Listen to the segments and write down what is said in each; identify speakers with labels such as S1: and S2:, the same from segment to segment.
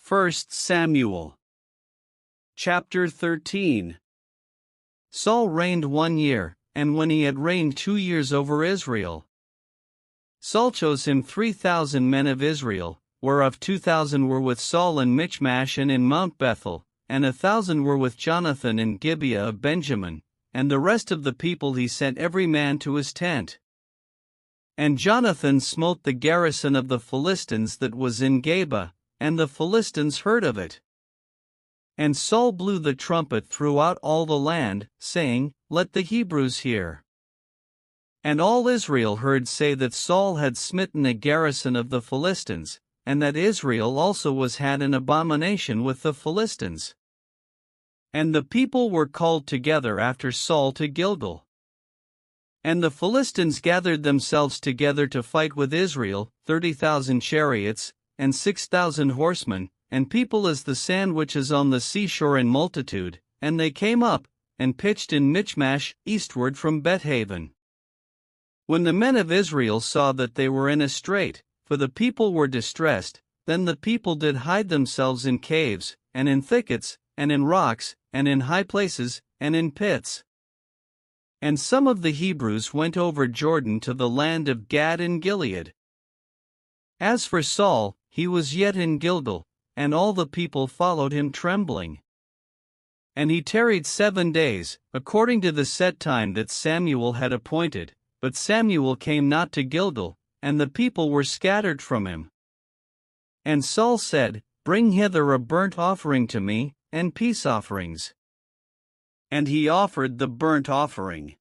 S1: 1 Samuel Chapter 13 Saul reigned 1 year, and when he had reigned 2 years over Israel, Saul chose him 3,000 men of Israel, whereof 2,000 were with Saul in Michmash and in Mount Bethel, and 1,000 were with Jonathan in Gibeah of Benjamin, and the rest of the people he sent every man to his tent. And Jonathan smote the garrison of the Philistines that was in Geba, and the Philistines heard of it. And Saul blew the trumpet throughout all the land, saying, Let the Hebrews hear. And all Israel heard say that Saul had smitten a garrison of the Philistines, and that Israel also was had an abomination with the Philistines. And the people were called together after Saul to Gilgal. And the Philistines gathered themselves together to fight with Israel, 30,000 chariots, and 6,000 horsemen, and people as the sand which is on the seashore in multitude, and they came up, and pitched in Michmash, eastward from Bethaven. When the men of Israel saw that they were in a strait, for the people were distressed, then the people did hide themselves in caves, and in thickets, and in rocks, and in high places, and in pits. And some of the Hebrews went over Jordan to the land of Gad and Gilead. As for Saul, he was yet in Gilgal, and all the people followed him trembling. And he tarried 7 days, according to the set time that Samuel had appointed, but Samuel came not to Gilgal, and the people were scattered from him. And Saul said, Bring hither a burnt offering to me, and peace offerings. And he offered the burnt offering.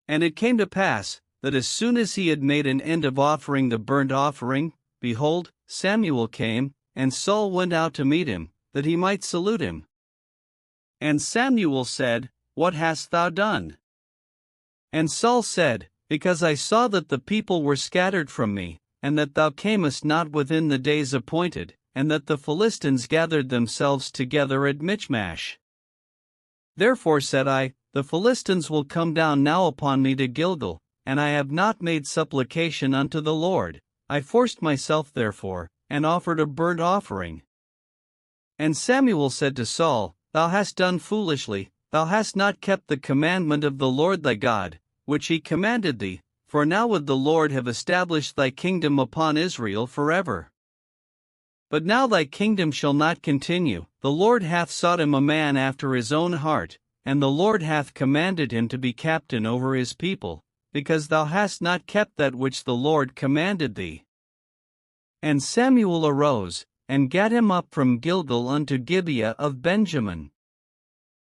S1: And it came to pass, that as soon as he had made an end of offering the burnt offering, behold, Samuel came, and Saul went out to meet him, that he might salute him. And Samuel said, What hast thou done? And Saul said, Because I saw that the people were scattered from me, and that thou camest not within the days appointed, and that the Philistines gathered themselves together at Michmash. Therefore said I, The Philistines will come down now upon me to Gilgal, and I have not made supplication unto the Lord. I forced myself therefore, and offered a burnt offering. And Samuel said to Saul, Thou hast done foolishly, thou hast not kept the commandment of the Lord thy God, which he commanded thee, for now would the Lord have established thy kingdom upon Israel forever. But now thy kingdom shall not continue, the Lord hath sought him a man after his own heart, and the Lord hath commanded him to be captain over his people, because thou hast not kept that which the Lord commanded thee. And Samuel arose, and gat him up from Gilgal unto Gibeah of Benjamin.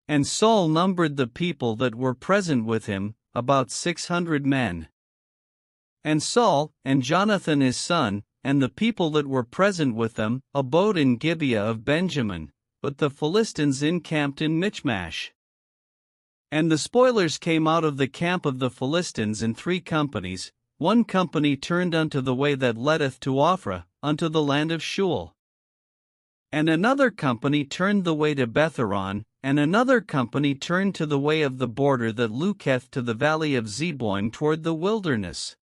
S1: And Saul numbered the people that were present with him, about 600 men. And Saul, and Jonathan his son, and the people that were present with them, abode in Gibeah of Benjamin, but the Philistines encamped in Michmash. And the spoilers came out of the camp of the Philistines in 3 companies, 1 company turned unto the way that leadeth to Ophrah, unto the land of Shual. And another company turned the way to Betharon, and another company turned to the way of the border that looketh to the valley of Zeboim toward the wilderness.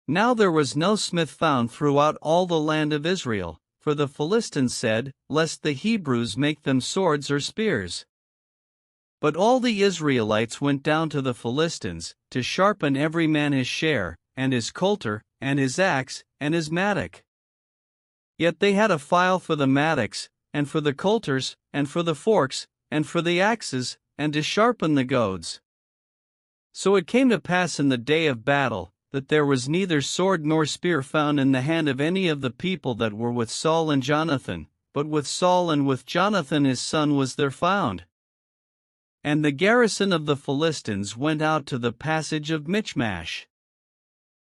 S1: Now there was no smith found throughout all the land of Israel, for the Philistines said, Lest the Hebrews make them swords or spears. But all the Israelites went down to the Philistines, to sharpen every man his share, and his coulter, and his axe, and his mattock. Yet they had a file for the mattocks, and for the coulters, and for the forks, and for the axes, and to sharpen the goads. So it came to pass in the day of battle, that there was neither sword nor spear found in the hand of any of the people that were with Saul and Jonathan, but with Saul and with Jonathan his son was there found. And the garrison of the Philistines went out to the passage of Michmash.